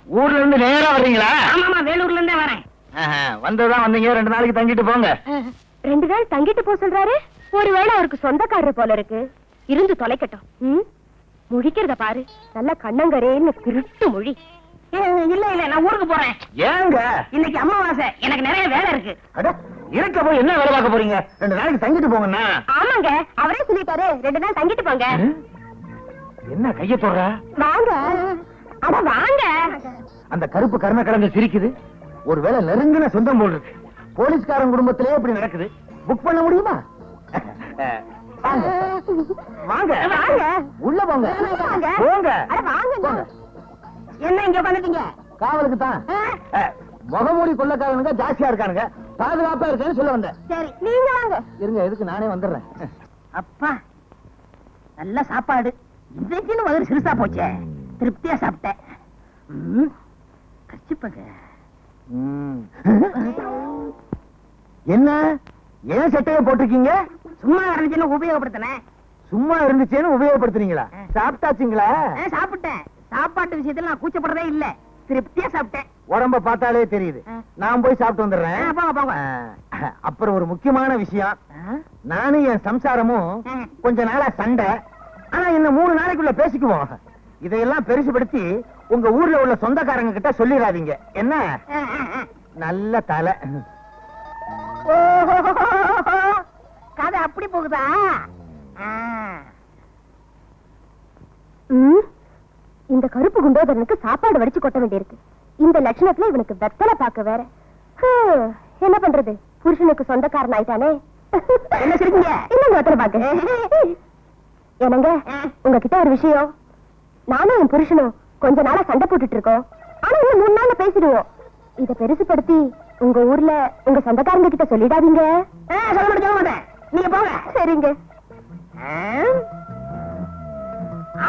B: ஊர்ல இருந்து நேரா வர்றீங்களா?
D: ஆமாமா, வேலூர்ல இருந்தே வரேன்.
B: வந்ததான் வந்தீங்க. 2 நாளைக்கு தங்கிட்டு போங்க.
F: 2 நாள் தங்கிட்டு போ சொல்றாரு. ஒருவேளை அவருக்கு சொந்தக்காரர் போல இருக்கு. இருந்து தொலைக்கட்டும். முழிக்கிறத பாரு, நல்ல கண்ணங்கரேன்னு திருட்டு மொழி.
D: இல்ல இல்ல, நான் ஊருக்கு போறேன்.
B: ஏங்க?
D: இன்னைக்கு அமாவாசை, எனக்கு நிறைய வேலை இருக்கு.
B: அட, இருக்க போய் என்ன வேலை பார்க்க போறீங்க? 2 நாளைக்கு தங்கிட்டு போங்கண்ணா.
F: ஆமாங்க, அவரே சொல்லிட்டாரு 2 நாள் தங்கிட்டு போங்க.
B: என்ன கைய தொடுற?
F: வாங்க. அட வாங்க.
B: அந்த கருப்பு கர்ண கலந்து சிரிக்குது. ஒருவேளை நெருங்கின சொந்தம் போல் இருக்கு. போலீஸ்காரன் குடும்பத்திலே இப்படி நடக்குது. புக் பண்ண முடியுமா? வாங்க வாங்க
F: வாங்க.
B: உள்ள போங்க.
F: வாங்க.
B: போங்க.
F: அட வாங்க.
D: என்ன இங்க உட்காந்துட்டீங்க?
B: காவலுக்கு தான். முகமூடி கொள்ளக்காரனுங்க ஜாஸ்தியா இருக்கானுங்க. பாதுகாப்பா இருக்கேன்னு சொல்ல வந்தேன்.
D: சரி,
F: நீங்க வாங்க.
B: இருங்க, எதுக்கு நானே வந்துடுறேன்.
D: அப்பா நல்ல சாப்பாடு. இன்றைக்குன்னு முதல்ல சிறுசா போச்சே, திருப்தியா சாப்பிட்டேன். கச்சிப்பங்க.
B: என்ன ஏன் சட்டையை போட்டிருக்கீங்க?
D: சும்மா இருந்துச்சுன்னு உபயோகப்படுத்தினேன்.
B: சும்மா இருந்துச்சேன்னு உபயோகப்படுத்துறீங்களா? சாப்பிட்டாச்சுங்களா?
D: சாப்பிட்டேன். சாப்பாட்டு விஷயத்துல நான் கூச்சப்படுறதே இல்ல, திருப்தியா சாப்பிட்டேன்.
B: உடம்ப பார்த்தாலே தெரியுது. நான் போய் சாப்பிட்டு வந்துடுறேன்.
D: போங்க போங்க.
B: அப்புறம் ஒரு முக்கியமான விஷயம். நானும் என் சம்சாரமும் கொஞ்ச நாளா சண்டை. ஆனா இன்னும் 3 நாளைக்குள்ள பேசிக்குவோம். இதையெல்லாம் பெருசுபடுத்தி உங்க ஊர்ல உள்ள சொந்தக்காரங்க கிட்ட சொல்லிடாதீங்க. என்ன? நல்ல தலை.
D: கதை அப்படி போகுதா?
F: இந்த கருப்பு குண்டோதரனுக்கு சாப்பாடு வடிச்சு கொட்ட வேண்டியிருக்கு. இந்த லட்சணத்துல இவனுக்கு வெத்தலை பாக்க வேற. என்ன பண்றது, புருஷனுக்கு சொந்தக்காரன் ஆயிட்டானே.
D: என்ன சிரிக்கீங்க?
F: இன்னும் வெத்தலை பாக்க. என்னங்க, உங்ககிட்ட ஒரு விஷயம். நானும் என் புருஷனும் கொஞ்ச நாளா சண்டை போட்டுட்டு இருக்கோம். ஆனா இன்னும் 3 நாள்ல பேசிடுவோம். இத பெருசுபடுத்தி உங்க ஊர்ல உங்க சொந்தக்காரங்க கிட்ட சொல்லிடாதீங்க.
D: சொல்ல மாட்டேன், நீங்க போங்க.
F: சரிங்க.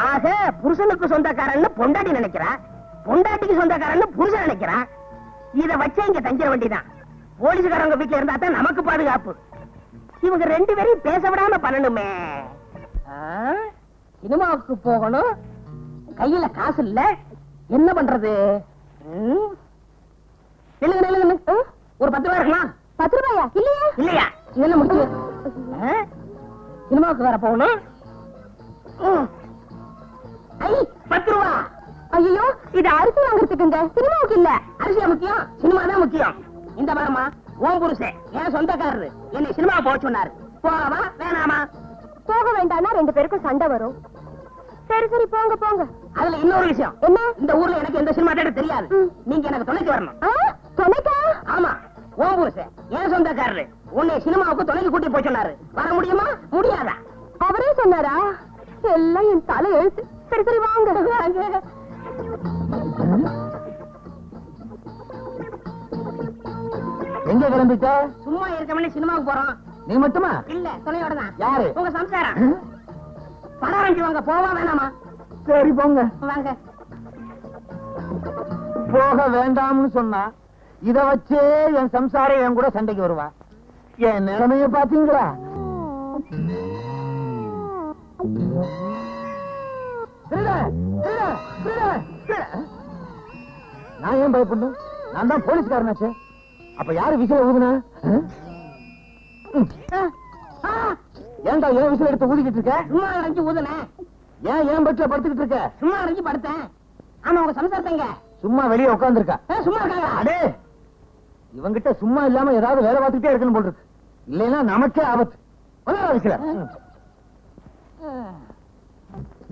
D: ஆக புருஷனுக்கு சொந்தக்காரன்னு பொண்டாட்டி நினைக்கிறா, பொண்டாட்டிக்கு சொந்தக்காரன்னு புருஷன் நினைக்கிறான். இத வச்சே இங்க தங்கிட வேண்டியதான். போலீஸ்காரங்க வீட்டுல இருந்தா தான் நமக்கு பாதுகாப்பு. இவங்க 2 பேரையும் பேச விடாம பண்ணணுமே. சினிமாவுக்கு போகணும், கையில காசு இல்ல, என்ன பண்றது? ஒரு 10 ரூபாய் இருக்கலாம்.
F: 10 ரூபாயா? இல்லையா?
D: இல்லையா? இது என்ன முடிச்சு? சினிமாவுக்கு வேற போகணும். 10 ரூபா.
F: ஐயோ, இது அரிசி வாங்குறதுக்குங்க, சினிமாவுக்கு இல்ல.
D: அரிசியா முக்கியம்? சினிமா தான் முக்கியம். இந்த பாருமா, உன் புருஷன் என் சொந்தக்காரரு என்னை சினிமா போக சொன்னாரு. போகவா வேணாமா?
F: போக வேண்டாம்னா 2 பேருக்கும் சண்டை வரும். சரி சரி, போங்க போங்க.
D: அதுல இன்னொரு விஷயம்.
F: என்ன?
D: இந்த ஊர்ல எனக்கு எந்த சினிமா தேட தெரியாது. நீங்க எனக்கு துணைக்கு வரணும்.
F: துணைக்கா?
D: ஆமா, உன் புருஷன் என் சொந்தக்காரரு உன்னை சினிமாவுக்கு துணைக்கு கூட்டி போய் சொன்னாரு. வர முடியுமா முடியாதா?
F: அவரே சொன்னாரா? எல்லாம் என் தலை எழுத்து. சரி சரி, வாங்க வாங்க.
B: எங்க கிளம்பிட்ட?
D: சும்மா இருக்கவனே சினிமாவுக்கு போறோம்.
B: நீ மட்டுமா?
D: இல்ல, துணையோட தான்.
B: யாரு?
D: உங்க சம்சாரம். படம் ஆரம்பிச்சுவாங்க, போவா வேணாமா?
B: சரி போங்க.
D: வாங்க.
B: போக வேண்டாம்னு சொன்னா இத வச்சே என் சம்சாரம் என் கூட சண்டைக்கு வருவா. என் நிலைமைய பாத்தீங்களா? நான் ஏன் பயப்படணும்? நான் தான் போலீஸ்காரனாச்சே. அப்ப யாரு விசில ஊதுனா? ஏன்டா ஏன் விசில் எடுத்து ஊதிக்கிட்டு இருக்க?
D: சும்மா அடைஞ்சு ஊதுனேன்.
B: ஏன் பெட்ல படுத்துக்கிட்டு இருக்க?
D: சும்மா அடைஞ்சு படுத்தேன். ஆமா, உங்க சம்சாரத்தங்க
B: சும்மா வெளியே உட்கார்ந்துருக்கா.
D: சும்மா இருக்காங்க.
B: அடே, இவங்கிட்ட சும்மா இல்லாம ஏதாவது வேலை பார்த்துட்டே இருக்கணும் போல் இருக்கு. இல்லைன்னா நமக்கே ஆபத்து. விசில.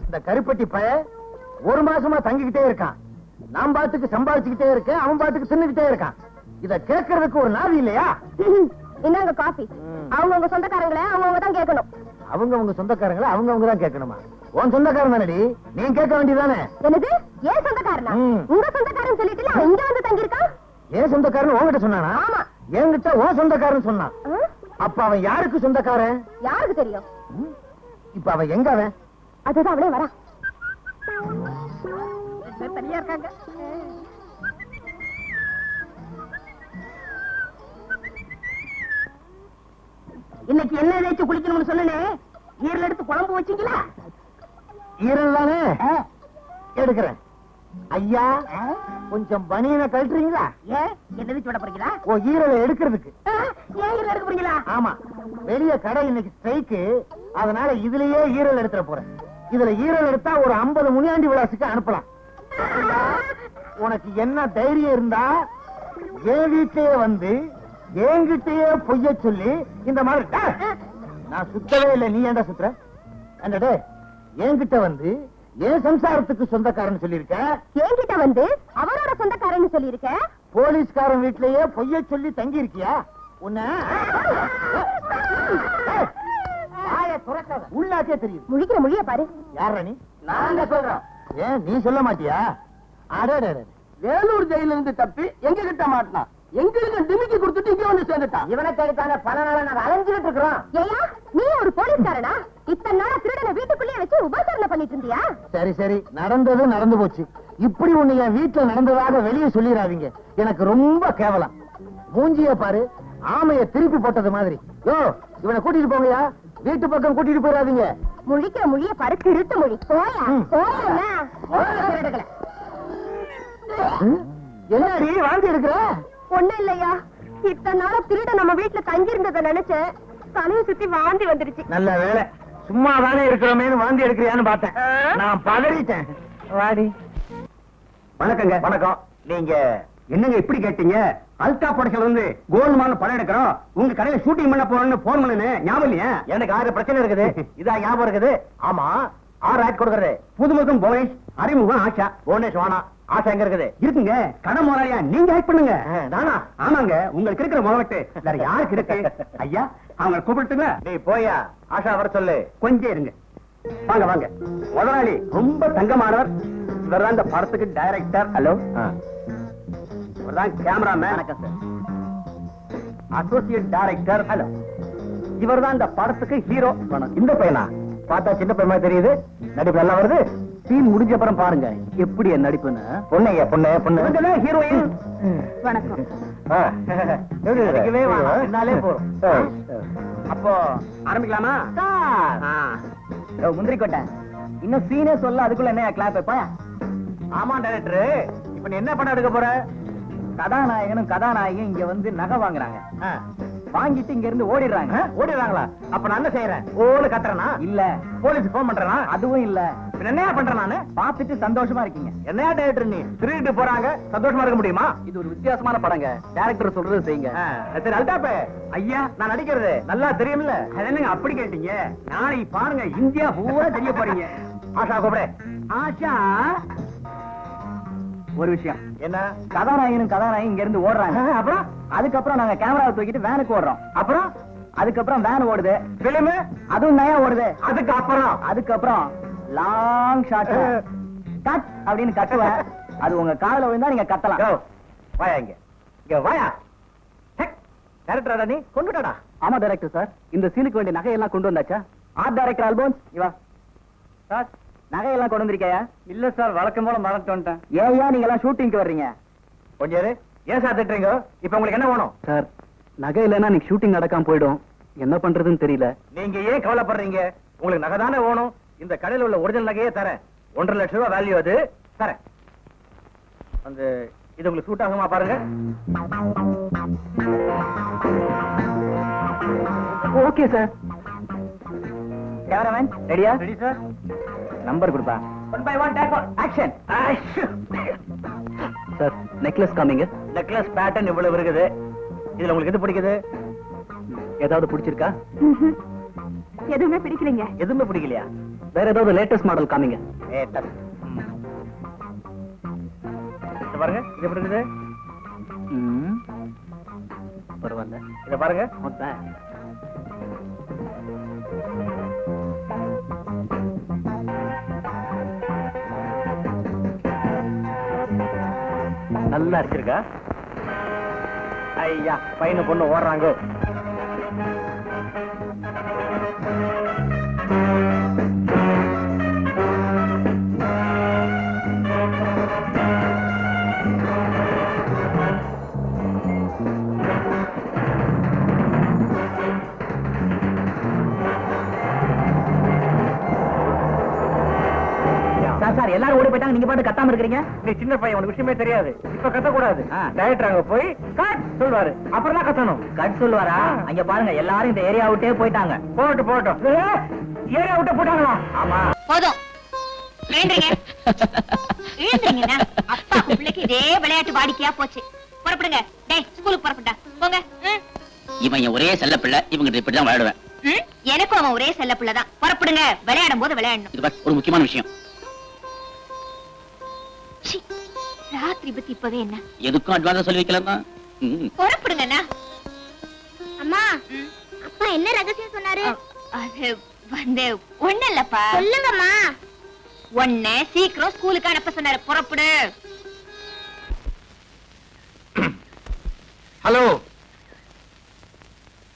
B: இந்த கருப்பட்டி பய 1 மாசமா தங்கிக்கிட்டே இருக்கான். நான் பாட்டுக்கு சம்பாதிச்சுக்கிட்டே இருக்கேன், அவன் பாட்டுக்கு தின்னுக்கிட்டே இருக்கான். இத கேட்கறதுக்கு ஒரு நாதி இல்லையா?
F: என்னங்க காபி? அவங்க உங்க சொந்தக்காரங்களே அவங்க தான் கேட்கணும்.
B: அவங்க சொந்தக்காரங்களை அவங்க தான் கேட்கணுமா? உன் சொந்தக்காரன் தானடி, நீ கேட்க வேண்டியதானே?
E: என்னது ஏன் சொந்தக்காரனா? உங்க சொந்தக்காரன் சொல்லிட்டு அவன் இங்க வந்து தங்கி இருக்கான்.
B: ஏன் சொந்தக்காரன் உன்கிட்ட சொன்னானா?
E: ஆமா.
B: என்கிட்ட உன் சொந்தக்காரன் சொன்னான். அப்ப அவன் யாருக்கு சொந்தக்காரன்?
E: யாருக்கு தெரியும்?
B: இப்ப அவன் எங்க? அவன்
E: அதுதான் அவளே வரா. தனியா இருக்காங்க.
D: இன்னைக்கு என்ன ஏதாச்சும் குளிக்கணும்னு சொன்னே, ஈரல் எடுத்து குழம்பு வச்சீங்களா?
B: ஈரல் தானே எடுக்கிறேன். ஐயா கொஞ்சம் பனியனை கழட்டுறீங்களா?
D: ஏன் என்னது சொல்ல போறீங்களா?
B: ஓ, ஈரலை எடுக்கிறதுக்கு.
D: ஏன் ஈரல் எடுக்க போறீங்களா?
B: ஆமா, வெளிய கடை இன்னைக்கு ஸ்ட்ரைக்கு, அதனால இதுலயே ஈரல் எடுத்துற போறேன். இதுல ஈரல் எடுத்தா ஒரு 50 முனியாண்டி விலாசுக்கு அனுப்பலாம். உனக்கு என்ன தைரியம் இருந்தா என் வீட்லயே வந்து என்கிட்டயே பொய்ய சொல்லி இந்த மாதிரி நான் சுத்தவே இல்லை, நீ ஏன்டா சுத்துற? என்னடே, என்கிட்ட வந்து என் சம்சாரத்துக்கு சொந்தக்காரன் சொல்லிருக்க,
E: என்கிட்ட வந்து அவரோட சொந்தக்காரன்னு சொல்லியிருக்க.
B: போலீஸ்காரன் வீட்லயே பொய்ய சொல்லி தங்கி இருக்கியா? உன்ன உள்ளாக்கே தெரியும்.
E: முழிக்கிற மொழிய பாரு.
B: யார நீ?
D: நாங்க சொல்றோம்.
B: ஏன் நீ சொல்ல மாட்டியா? அடே,
D: வேலூர் ஜெயில இருந்து தப்பி எங்க கிட்ட மாட்டினான். எங்களுக்கு டிமிக்கி கொடுத்துட்டு இங்க வந்து சேர்ந்துட்டான். இவனை தேடித்தான பல நாளா நாங்க அலைஞ்சிட்டு இருக்கிறோம்.
E: ஏயா நீ ஒரு போலீஸ்காரனா? இத்தனை நாளா திருடனை வீட்டுக்குள்ளேயே வச்சு உபசரணை பண்ணிட்டு இருந்தியா?
B: சரி, நடந்தது நடந்து போச்சு. இப்படி ஒண்ணு என் வீட்டுல நடந்ததாக வெளியே சொல்லிடாதீங்க, எனக்கு ரொம்ப கேவலம். மூஞ்சிய பாரு, ஆமைய திருப்பி போட்டது மாதிரி. யோ, இவனை கூட்டிட்டு போங்கயா, வீட்டு பக்கம் கூட்டிட்டு போயிடாதீங்க.
E: முழிக்கிற மொழிய பாரு, திருட்டு மொழி. போயா
B: என்னடி வாந்தி எடுக்கிற?
E: ஒண்ணு இல்லையா, இத்தனை நாளா திருட நம்ம வீட்டுல தங்கி இருந்ததை நினைச்சேன், தலையை சுத்தி வாந்தி வந்துருச்சு.
B: நல்ல வேலை, சும்மா தானே இருக்கிறோமேனு வாந்தி எடுக்கிறியான்னு பார்த்தேன். நான் பதறிட்டேன். வாடி.
G: வணக்கங்க. வணக்கம். நீங்க என்னங்க இப்படி கேட்டீங்க? அல்டா படத்துல இருந்து கோல்மால் படம் எடுக்கிறோம், உங்க கடையில ஷூட்டிங் பண்ண போறோம்னு போன் பண்ணனே, ஞாபகம் இல்லையா?
B: எனக்கு 6 பிரச்சனை இருக்குது. இதா ஞாபகம் இருக்குது?
G: ஆமா.
B: 6 ஆட் கொடுக்கறது.
G: புதுமுகம் புவனேஷ், அறிமுகம் ஆஷா.
B: புவனேஷ் வானா, ஆஷா எங்க இருக்குது?
G: இருக்குங்க, கடை முதலாளியா நீங்க ஆக்ட் பண்ணுங்க.
B: நானா?
G: ஆமாங்க, உங்களுக்கு இருக்கிற முதலட்டு வேற யாருக்கு இருக்கு? ஐயா, அவங்க கூப்பிட்டுங்களா?
B: நீ போயா, ஆஷா வர சொல்லு.
G: கொஞ்சம் இருங்க. வாங்க வாங்க. முதலாளி ரொம்ப தங்கமானவர். இவர்தான் இந்த படத்துக்கு டைரக்டர். ஹலோ. இவர்தான் கேமராமேன்.
B: வணக்கம் சார்.
G: Associate director. ஹலோ. இவர்தான் இந்த படத்துக்கு ஹீரோ.
B: இந்த பையனா? பார்த்தா சின்ன பையமா தெரியுது, நடிப்பு நல்லா வருது.
G: சீன் முடிஞ்ச அப்புறம் பாருங்க எப்படி என் நடிப்புன்னு.
B: பொண்ணையா? பொண்ணு
G: இவங்கதான் ஹீரோயின்.
E: வணக்கம்.
B: நடிக்கவே வேணாம், என்னாலே போறோம்.
G: அப்போ ஆரம்பிக்கலாமா?
B: முந்திரி கொட்டை இன்னும் சீனே சொல்ல, அதுக்குள்ள என்ன கிளாப் வைப்பா? ஆமா டைரக்டர், இப்ப நீ என்ன படம் எடுக்க போற?
G: கதாநாயகனும் கதாநாயகியும் இங்க வந்து நகை வாங்குறாங்க. வாங்கிட்டு இங்க இருந்து ஓடிடுறாங்க.
B: ஓடிடுறாங்களா? அப்ப நான் என்ன செய்யறேன்? ஓடு கத்துறனா?
G: இல்ல.
B: போலீஸ் போன் பண்றனா?
G: அதுவும் இல்ல.
B: என்னையா பண்றேன் நானு?
G: பாத்துட்டு சந்தோஷமா இருக்கீங்க.
B: என்னையா டைரக்டர் நீ? திருட்டு போறாங்க, சந்தோஷமா இருக்க முடியுமா?
G: இது ஒரு வித்தியாசமான படங்க. டைரக்டர் சொல்றது செய்யுங்க.
B: சரி அல்டாப்பே, ஐயா நான் நடிக்கிறது நல்லா தெரியும்ல.
G: என்னங்க அப்படி கேட்டீங்க? நாளைக்கு பாருங்க, இந்தியா பூரா தெரிய போறீங்க.
B: ஆஷா கூப்பிடு.
G: ஆஷா, ஒரு விஷயம்.
B: என்ன?
G: கதாநாயகனும் கதாநாயகி இங்க இருந்து ஓடுறாங்க.
B: அப்புறம்
G: அதுக்கப்புறம் நாங்க கேமராவை தூக்கிட்டு வேனுக்கு ஓடுறோம்.
B: அப்புறம்
G: அதுக்கப்புறம் வேன் ஓடுது.
B: பிலிம்
G: அதுவும் நயா ஓடுது.
B: அதுக்கப்புறம்
G: லாங் ஷாட் கட் அப்படின்னு கட்டுவேன். அது உங்க காதுல விழுந்தா நீங்க கத்தலாம்.
B: வாயா இங்க வாயா. டைரக்டரா நீ? கொண்டுட்டாடா.
G: ஆமா டைரக்டர் சார், இந்த சீனுக்கு வேண்டிய நகையெல்லாம் கொண்டு வந்தாச்சா? ஆர்ட் டைரக்டர் ஆல்போன்ஸ் இவா சார், நகையெல்லாம் கொண்டு வந்திருக்கையா?
B: இல்ல சார், வழக்கம் போல மறந்துட்டு வந்துட்டேன்.
G: ஏயா நீங்க எல்லாம் ஷூட்டிங்க்கு வர்றீங்க?
B: கொஞ்சம் இரு. ஏன் சார் திட்டுறீங்க? இப்ப உங்களுக்கு என்ன வேணும்?
G: சார், நகை இல்லைன்னா நீங்க ஷூட்டிங் நடக்காம போயிடும். என்ன பண்றதுன்னு தெரியல.
B: நீங்க ஏன் கவலைப்படுறீங்க? உங்களுக்கு நகை தானே வேணும். இந்த கடையில் உள்ள ஒரிஜினல் நகையே தரேன். 1.5 லட்சம் ரூபாய் வேல்யூ அது. தரேன். அந்த இது உங்களுக்கு சூட் ஆகுமா பாருங்க.
G: Okay sir. கேமராமேன் ரெடியா?
B: Ready sir.
G: நம்பர் கொடுப்பா.
B: 1 by 1 take action.
G: Sir, necklace காமிங்க.
B: நெக்லஸ் பேட்டர்ன் இவ்வளவு இருக்குது. இதுல உங்களுக்கு எது பிடிக்குது?
G: ஏதாவது பிடிச்சிருக்கா?
E: எதுவுமே பிடிக்கலைங்க.
B: எதுவுமே பிடிக்கலையா?
G: வேற ஏதாவது லேட்டஸ்ட் மாடல் காமிங்க.
B: இது பாருங்க, இது எப்படி இருக்குது?
G: பரவாயில்ல.
B: இத பாருங்க.
G: நல்லா அடிச்சிருக்கா. ஐயா பையனு பொண்ணு ஓடுறாங்க.
D: சார் எல்லாரும் ஓடி போயிட்டாங்க, நீங்க பாட்டு கத்தாம இருக்கிறீங்க.
G: நீ சின்ன பையன், உனக்கு விஷயமே தெரியாது. இப்ப கத்த கூடாது. டைரக்டர் அங்க போய் கட் சொல்வாரு, அப்புறம் தான் கத்தணும்.
D: கட் சொல்லுவாரா? அங்க பாருங்க எல்லாரும் இந்த ஏரியா விட்டே போயிட்டாங்க.
G: போட்டோம் ஏரியா விட்டு போட்டாங்களா?
D: ஆமா
E: போதும் எழுந்துருங்க. எழுந்துருங்க. அப்பா பிள்ளைக்கு இதே விளையாட்டு வாடிக்கையா போச்சு. புறப்படுங்க. டேய் ஸ்கூலுக்கு புறப்பட்டா போங்க.
C: இவன் என் ஒரே செல்ல பிள்ளை, இவங்க இப்படிதான் விளையாடுவேன்.
E: எனக்கும் அவன் ஒரே செல்ல பிள்ளைதான். புறப்படுங்க. விளையாடும் போது விளையாடணும்.
C: இது ஒரு முக்கியமான விஷயம்.
E: ராத்திரி பத்தி இப்பவே என்ன
C: எதுக்கும் அட்வான்ஸா சொல்லி வைக்கலாம்.
E: புறப்படுங்கண்ணா. அம்மா அப்பா என்ன ரகசியம் சொன்னாரு? அது வந்து ஒண்ணு இல்லப்பா. சொல்லுங்கம்மா. ஒண்ணு சீக்கிரம் ஸ்கூலுக்கு அனுப்ப சொன்னாரு. புறப்படு.
B: ஹலோ,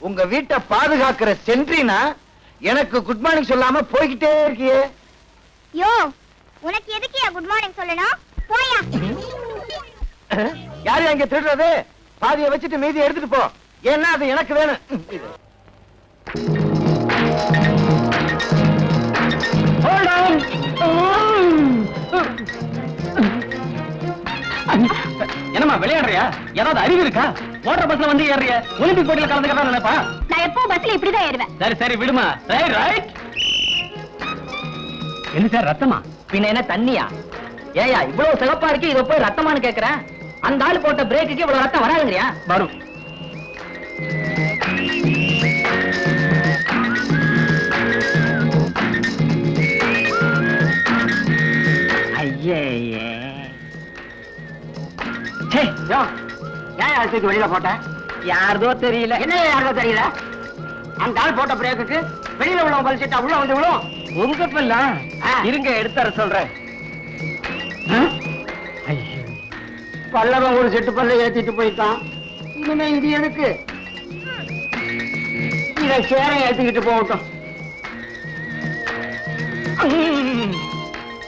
B: உங்க வீட்டை பாதுகாக்கிற சென்ட்ரினா எனக்கு குட் மார்னிங் சொல்லாம போய்கிட்டே இருக்கியே.
E: யோ உனக்கு எதுக்கு குட் மார்னிங் சொல்லணும்? போயா.
B: யாரு அங்க திருடுறது? பாதியை வச்சுட்டு மீதி எடுத்துட்டு போ. ஏன்னா அது எனக்கு வேணும்.
C: என்னமா விளையாடுறியா? ஏதாவது அறிவு இருக்கா? ஓட்டர் பஸ்ல வந்து ஏறிய ஒலிம்பிக் போட்டியில கலந்துக்கிறதா நினைப்பா?
E: நான் எப்போ பஸ்ல இப்படிதான் ஏறுவேன்.
C: சரி சரி விடுமா. ரைட்.
D: என்ன சார் ரத்தமா? பின்ன என்ன தண்ணியா? ஏயா இவ்வளவு சிகப்பா இருக்கு, இத போய் ரத்தமானு கேக்குறேன். அந்த ஆள் போட்ட பிரேக்குக்கு இவ்வளவு ரத்தம் வராதுங்கறியா?
C: வரும்.
D: ஐயே
B: ஏன் அழைச்சிட்டு வெளியில போட்ட?
D: யாரதோ தெரியல.
B: என்ன யாருக்கும் தெரியல? அந்த ஆள் போட்ட பிரேக்குக்கு வெளியில உள்ள பலிச்சிட்டா உள்ள வந்து விழும்.
D: உங்க பிள்ளை இருங்க எடுத்துற சொல்றேன்.
B: பல்லவன் ஒரு செட்டு பல்ல ஏத்திட்டு போயிட்டான். இனிமே இது எதுக்கு? இத சேர ஏத்திக்கிட்டு போகட்டும்.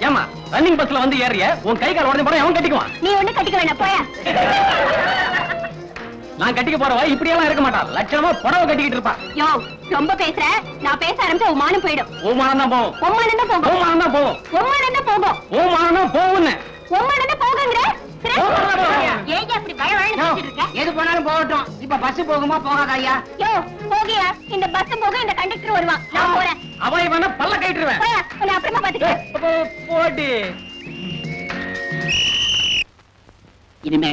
C: ஏமா ரன்னிங் பஸ்ல வந்து ஏறிய உன் கை கால் உடனே போட அவன் கட்டிக்குவான்.
E: நீ ஒண்ணு கட்டிக்க வேண்டாம். போயா.
C: நான் கட்டிக்க போறவா இப்படியெல்லாம் இருக்க மாட்டான். லட்சணமா புடவை கட்டிக்கிட்டு இருப்பான்.
E: யோ ரொம்ப பேசுற. நான் பேச ஆரம்பிச்சா உன் மானம் போயிடும்.
C: ஓமானம் தான் போகும்.
E: உம்மானம் தான் போகும்.
C: ஓமானம் தான் போகும்.
E: உம்மானம் தான் போகும்.
C: ஓமானம் தான் போகும்னு.
E: உம்மானம் தான் போகுங்கற.
C: உம்மானம் தான் போகும்.
E: ஏன் அப்படி பயவழன்னு பேசிட்டு இருக்க?
D: எது போனாலும் போகட்டும். இப்ப பஸ் போகுமா போகாதா ஐயா?
E: யோ போகியா. இந்த பஸ் போக இந்த கண்டக்டர் வருவான். நான் போறேன்.
C: அவன் இவன பல்ல கட்டிடுவேன்.
E: போயா. நான் அப்புறமா பாத்துக்கிறேன்.
C: போடி. இனிமே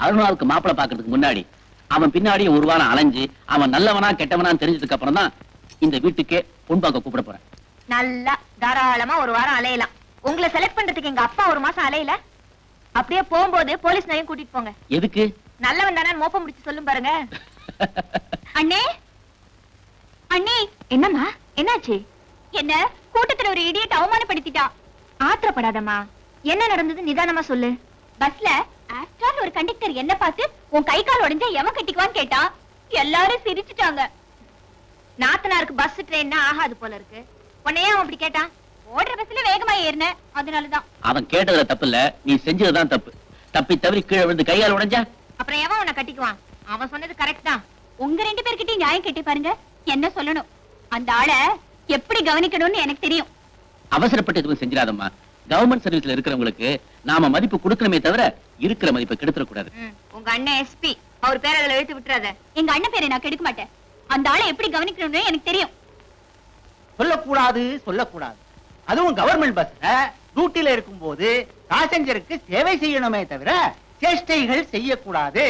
C: அருணாவுக்கு மாப்பிளை பாக்குறதுக்கு முன்னாடி அவன் பின்னாடி ஒரு வாரம் அலைஞ்சு அவன் நல்லவனா கெட்டவனா தெரிஞ்சதுக்கு அப்புறம் தான் இந்த வீட்டுக்கே பொன் பார்க்க கூப்பிட போறேன்.
E: நல்லா தாராளமா ஒரு வாரம் அலையலாம். உங்களை செலக்ட் பண்றதுக்கு எங்க அப்பா ஒரு மாசம் அலையல. அப்படியே போகும்போது போலீஸ் நையும் கூட்டிட்டு போங்க.
C: எதுக்கு?
E: நல்லவன் தானே மோப்ப முடிச்சு சொல்லும் பாருங்க. அண்ணே அண்ணே. என்னம்மா என்னாச்சு? என்ன கூட்டத்துல ஒரு இடியட் அவமானப்படுத்திட்டான். ஆத்திரப்படாதம்மா. என்ன நடந்தது நிதானமா சொல்லு. பஸ்ல ஆஸ்ட்ரால் ஒரு கண்டக்டர் என்ன பார்த்து உன் கை கால் உடைஞ்சா எவன் கட்டிக்குவான்னு கேட்டான். எல்லாரும் சிரிச்சுட்டாங்க. நாத்தனாருக்கு பஸ் ட்ரெயின்னா ஆகாது போல இருக்கு. உன்னையே அவன் அப்படி கேட்டான். ஓடுற பஸ்ல வேகமா ஏறின அதனாலதான்.
C: அவன் கேட்டதுல தப்பு இல்ல, நீ செஞ்சதுதான் தப்பு. தப்பி தவறி கீழே விழுந்து கையால் உடைஞ்சா
E: அப்புறம் எவன் உன்னை கட்டிக்குவான்? அவன் சொன்னது கரெக்ட் தான். உங்க ரெண்டு பேர்கிட்டயும் நியாயம் கேட்டி பாருங்க. என்ன சொல்லணும்? அந்த ஆளை எப்படி கவனிக்கணும்னு எனக்கு தெரியும்.
C: அவசரப்பட்டு எதுவும் செஞ்சிடாதம்மா. கவர்மெண்ட் சர்வீஸ்ல இருக்கிறவங்களுக்கு நாம மதிப்பு கொடுக்கணுமே தவிர இருக்கிற மதிப்பை கெடுத்துட கூடாது.
E: உங்க அண்ணன் எஸ்பி அவர் பேர் அதுல எழுத்து விட்டுறாத. எங்க அண்ணன் பேரை நான் கெடுக்க மாட்டேன். அந்த ஆளை எப்படி கவனிக்கணும்னு எனக்கு தெரியும்.
D: சொல்லக்கூடாது சொல்லக்கூடாது. அதுவும் கவர்மெண்ட் பஸ்ல டியூட்டில இருக்கும்போது பாசஞ்சருக்கு சேவை செய்யணுமே தவிர சேஷ்டைகள் செய்யக்கூடாது.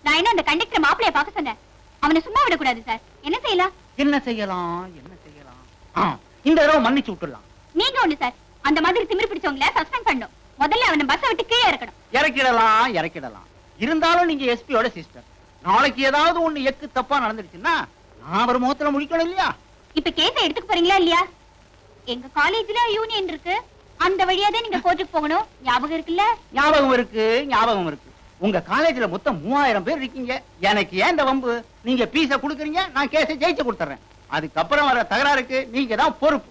E: நான் என்ன அந்த கண்டக்டர் மாப்பிளைய பார்க்க சொன்னேன். அவனை சும்மா விடக்கூடாது சார். என்ன செய்யலாம்?
D: என்ன செய்யலாம் என்ன செய்யலாம்? இந்த தடவை மன்னிச்சு விட்டுடலாம்.
E: நீங்க ஒண்ணு சார். அந்த மாதிரி திமிரு பிடிச்சவங்கள சஸ்பெண்ட் பண்ணணும். முதல்ல அவனை பஸ்ஸை விட்டு கீழே இறக்கணும்.
D: இறக்கிடலாம். இருந்தாலும் நீங்க எஸ்பியோட சிஸ்டர். நாளைக்கு ஏதாவது ஒண்ணு எக்கு தப்பா நடந்துருச்சுன்னா நான் ஒரு முகத்துல முடிக்கணும் இல்லையா?
E: இப்ப கேஸ எடுத்துக்க போறீங்களா இல்லையா? எங்க காலேஜ்ல யூனியன் இருக்கு. அந்த வழியா தான் நீங்க கோர்ட்டுக்கு போகணும். ஞாபகம் இருக்குல்ல?
D: ஞாபகம் இருக்கு.
H: உங்க காலேஜ்ல மொத்தம் 3000 பேர் இருக்கீங்க. எனக்கு ஏன் இந்த வம்பு? நீங்க பீஸ குடுக்குறீங்க, நான் கேஸை ஜெயிச்சு கொடுத்துறேன். அதுக்கப்புறம் வர தகராறுக்கு நீங்க தான் பொறுப்பு.